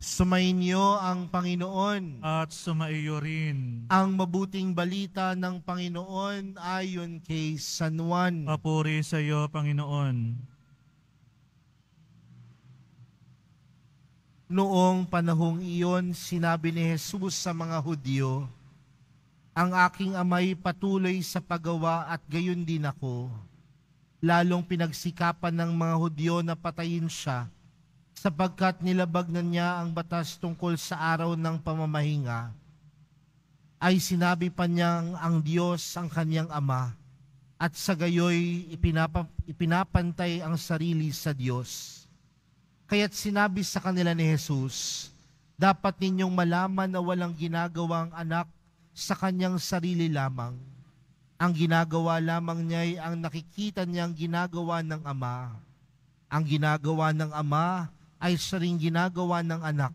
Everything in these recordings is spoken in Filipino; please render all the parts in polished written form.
Sumainyo ang Panginoon. At sumaiyo rin. Ang mabuting balita ng Panginoon ayon kay San Juan. Papuri sa iyo, Panginoon. Noong panahong iyon, sinabi ni Jesus sa mga Hudyo, "Ang aking amay patuloy sa paggawa at gayon din ako." Lalong pinagsikapan ng mga Hudyo na patayin siya, sapagkat nilabag na niya ang batas tungkol sa araw ng pamamahinga. Ay sinabi pa niyang ang Diyos ang kanyang Ama, at sa gayoy ipinapantay ang sarili sa Diyos. Kaya't sinabi sa kanila ni Jesus, "Dapat ninyong malaman na walang ginagawang anak sa kanyang sarili lamang. Ang ginagawa lamang niya ay ang nakikita niyang ginagawa ng Ama. Ang ginagawa ng Ama ay siya ring ginagawa ng anak,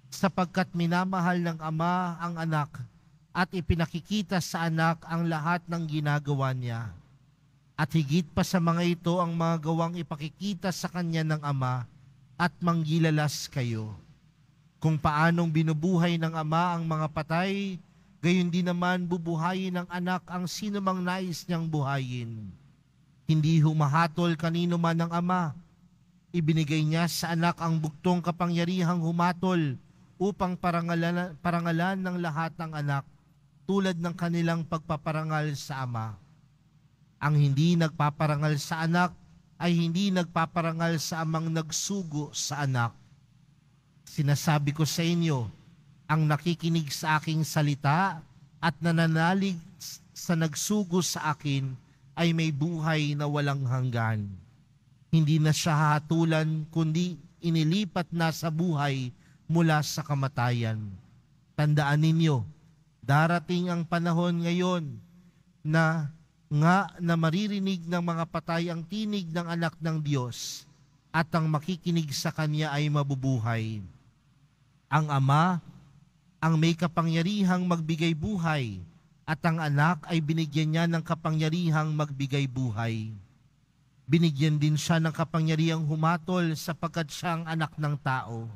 sapagkat minamahal ng Ama ang anak at ipinakikita sa anak ang lahat ng ginagawa niya. At higit pa sa mga ito ang mga gawang ipakikita sa kanya ng Ama, at manggilalas kayo. Kung paanong binubuhay ng Ama ang mga patay, gayon din naman bubuhayin ng anak ang sinumang nais niyang buhayin. Hindi humahatol kanino man ng Ama. Ibinigay niya sa anak ang buktong kapangyarihang humatol upang parangalan ng lahat ng anak tulad ng kanilang pagpaparangal sa Ama. Ang hindi nagpaparangal sa anak ay hindi nagpaparangal sa amang nagsugo sa anak. Sinasabi ko sa inyo, ang nakikinig sa aking salita at nananalig sa nagsugo sa akin ay may buhay na walang hanggan. Hindi na siya hahatulan, kundi inilipat na sa buhay mula sa kamatayan. Tandaan ninyo, darating ang panahon ngayon na maririnig ng mga patay ang tinig ng anak ng Diyos, at ang makikinig sa Kanya ay mabubuhay. Ang Ama ang may kapangyarihang magbigay buhay, at ang anak ay binigyan niya ng kapangyarihang magbigay buhay. Binigyan din siya ng kapangyarihang humatol sapagkat siya ang anak ng tao.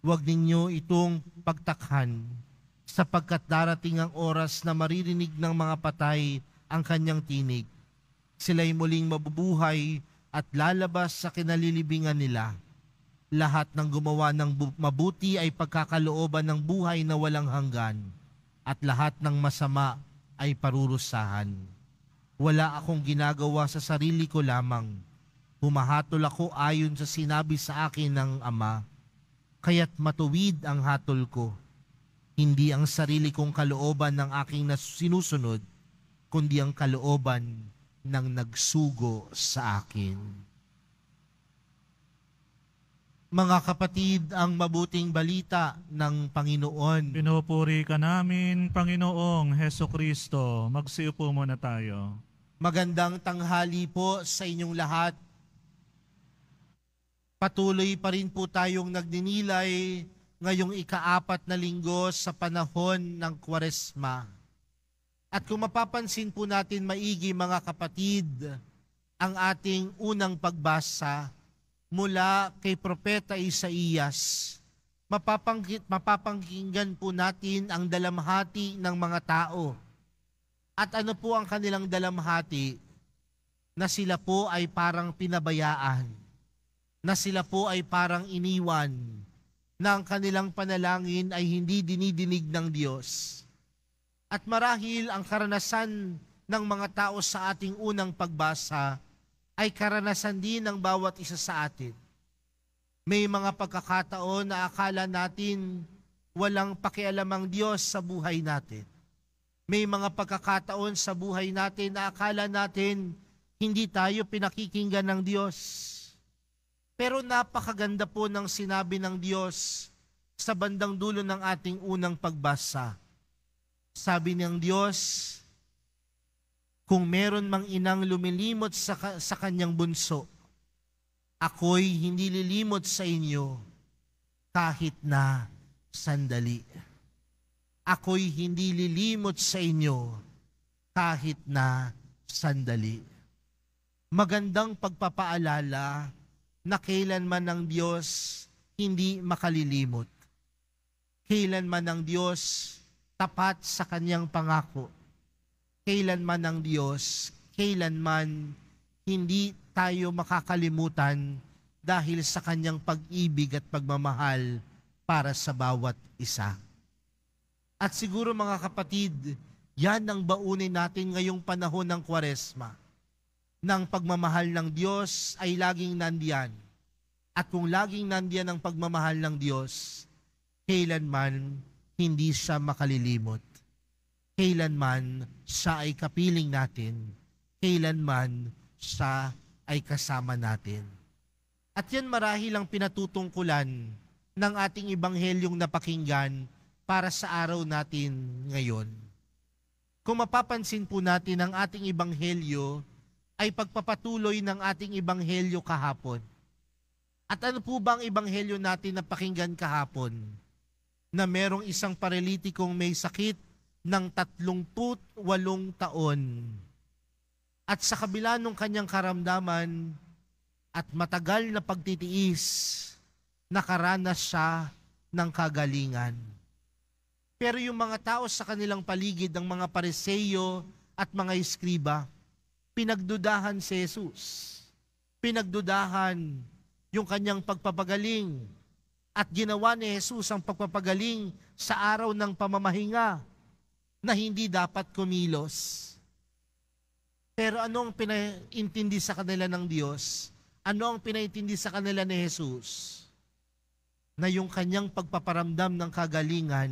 Huwag ninyo itong pagtakhan, sapagkat darating ang oras na maririnig ng mga patay ang kanyang tinig. Sila'y muling mabubuhay at lalabas sa kinalilibingan nila. Lahat ng gumawa ng mabuti ay pagkakalooban ng buhay na walang hanggan, at lahat ng masama ay parurusahan. Wala akong ginagawa sa sarili ko lamang. Humahatol ako ayon sa sinabi sa akin ng Ama, kaya't matuwid ang hatol ko. Hindi ang sarili kong kalooban ng aking sinusunod, kundi ang kalooban ng nagsugo sa akin." Mga kapatid, ang mabuting balita ng Panginoon. Pinupuri ka namin, Panginoong Hesukristo. Magsiupo muna tayo. Magandang tanghali po sa inyong lahat. Patuloy pa rin po tayong nagninilay ngayong ika-4 na linggo sa panahon ng Kwaresma. At kung mapapansin po natin maigi, mga kapatid, ang ating unang pagbasa mula kay Propeta Isaías, mapapakinggan po natin ang dalamhati ng mga tao. At ano po ang kanilang dalamhati? Na sila po ay parang pinabayaan, na sila po ay parang iniwan, na ang kanilang panalangin ay hindi dinidinig ng Diyos. At marahil ang karanasan ng mga tao sa ating unang pagbasa ay karanasan din ng bawat isa sa atin. May mga pagkakataon na akala natin walang pakialam ang Diyos sa buhay natin. May mga pagkakataon sa buhay natin na akala natin hindi tayo pinakikinggan ng Diyos. Pero napakaganda po ng sinabi ng Diyos sa bandang dulo ng ating unang pagbasa. Sabi ng Diyos, kung meron mang inang lumilimot sa kanyang bunso, ako'y hindi lilimot sa inyo kahit na sandali. Ako'y hindi lilimot sa inyo kahit na sandali. Magandang pagpapaalala na kailanman ng Diyos hindi makalilimot. Kailanman ang Diyos tapat sa kanyang pangako. Kailanman ang Diyos, kailanman hindi tayo makakalimutan dahil sa kanyang pag-ibig at pagmamahal para sa bawat isa. At siguro mga kapatid, yan ang baunin natin ngayong panahon ng Kwaresma. Nang pagmamahal ng Diyos ay laging nandiyan. At kung laging nandiyan ang pagmamahal ng Diyos, kailanman hindi siya makalilimot. Kailanman siya ay kapiling natin. Kailanman siya ay kasama natin. At yan marahil ang pinatutungkulan ng ating Ebanghelyong napakinggan para sa araw natin ngayon. Kung mapapansin po natin, ang ating Ebanghelyo ay pagpapatuloy ng ating Ebanghelyo kahapon. At ano po ba ang Ebanghelyo natin na pakinggan kahapon? Na merong isang paralitikong may sakit ng 38 taon. At sa kabila ng kanyang karamdaman at matagal na pagtitiis, nakaranas siya ng kagalingan. Pero yung mga tao sa kanilang paligid, ang mga Pariseo at mga Eskriba, pinagdudahan si Jesus. Pinagdudahan yung kanyang pagpapagaling. At ginawa ni Jesus ang pagpapagaling sa araw ng pamamahinga na hindi dapat kumilos. Pero ano ang pinaintindi sa kanila ng Diyos? Ano ang pinaintindi sa kanila ni Jesus? Na yung kanyang pagpaparamdam ng kagalingan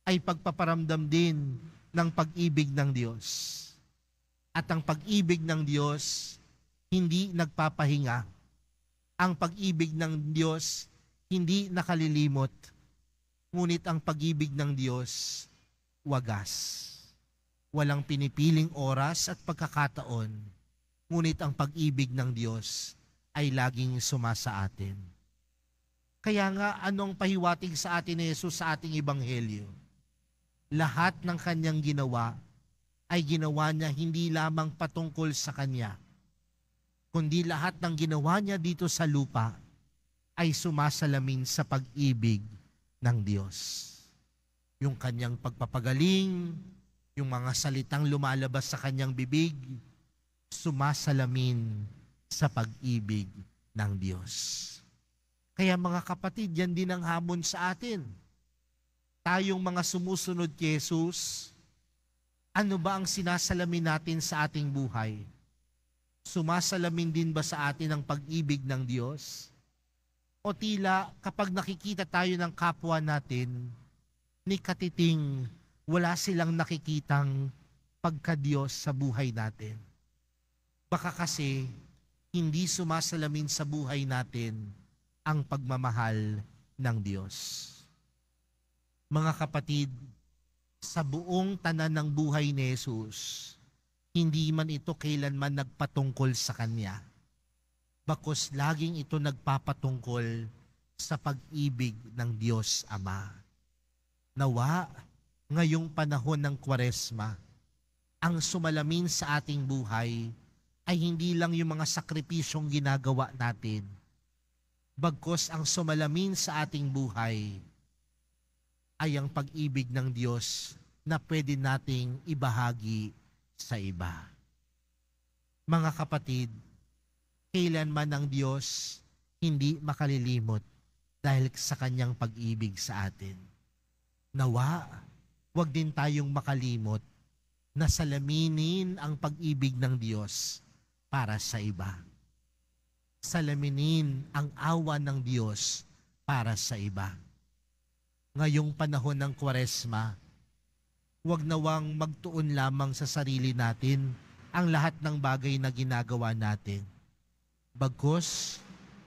ay pagpaparamdam din ng pag-ibig ng Diyos. At ang pag-ibig ng Diyos hindi nagpapahinga. Ang pag-ibig ng Diyos hindi nakalilimot. Ngunit ang pag-ibig ng Diyos wagas. Walang pinipiling oras at pagkakataon. Ngunit ang pag-ibig ng Diyos ay laging sumasa atin. Kaya nga, anong pahiwatig sa atin ni Jesus sa ating Ebanghelyo? Lahat ng kanyang ginawa ay ginawa niya hindi lamang patungkol sa kanya, kundi lahat ng ginawa niya dito sa lupa ay sumasalamin sa pag-ibig ng Diyos. Yung kanyang pagpapagaling, yung mga salitang lumalabas sa kanyang bibig, sumasalamin sa pag-ibig ng Diyos. Kaya mga kapatid, yan din ang hamon sa atin. Tayong mga sumusunod kay Jesus, ano ba ang sinasalamin natin sa ating buhay? Sumasalamin din ba sa atin ang pag-ibig ng Diyos? O tila kapag nakikita tayo ng kapwa natin, ni katiting wala silang nakikitang pagka-Diyos sa buhay natin. Baka kasi hindi sumasalamin sa buhay natin ang pagmamahal ng Diyos. Mga kapatid, sa buong tanan ng buhay ni Jesus, hindi man ito kailanman nagpatungkol sa Kanya. Bakos laging ito nagpapatungkol sa pag-ibig ng Diyos Ama. Nawa, ngayong panahon ng Kwaresma, ang sumalamin sa ating buhay ay hindi lang yung mga sakripisyong ginagawa natin. Bagkos ang sumalamin sa ating buhay ay ang pag-ibig ng Diyos na pwede nating ibahagi sa iba. Mga kapatid, kailanman ang Diyos hindi makalilimot dahil sa kanyang pag-ibig sa atin. Nawa, huwag din tayong makalimot na salaminin ang pag-ibig ng Diyos para sa iba. Salaminin ang awa ng Diyos para sa iba. Ngayong panahon ng Kwaresma, huwag nawang magtuon lamang sa sarili natin ang lahat ng bagay na ginagawa natin. Bagkus,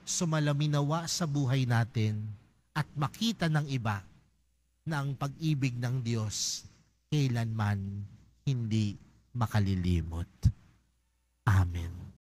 sumalaminawa sa buhay natin at makita ng iba na ang pag-ibig ng Diyos kailanman hindi makalilimot. Amen.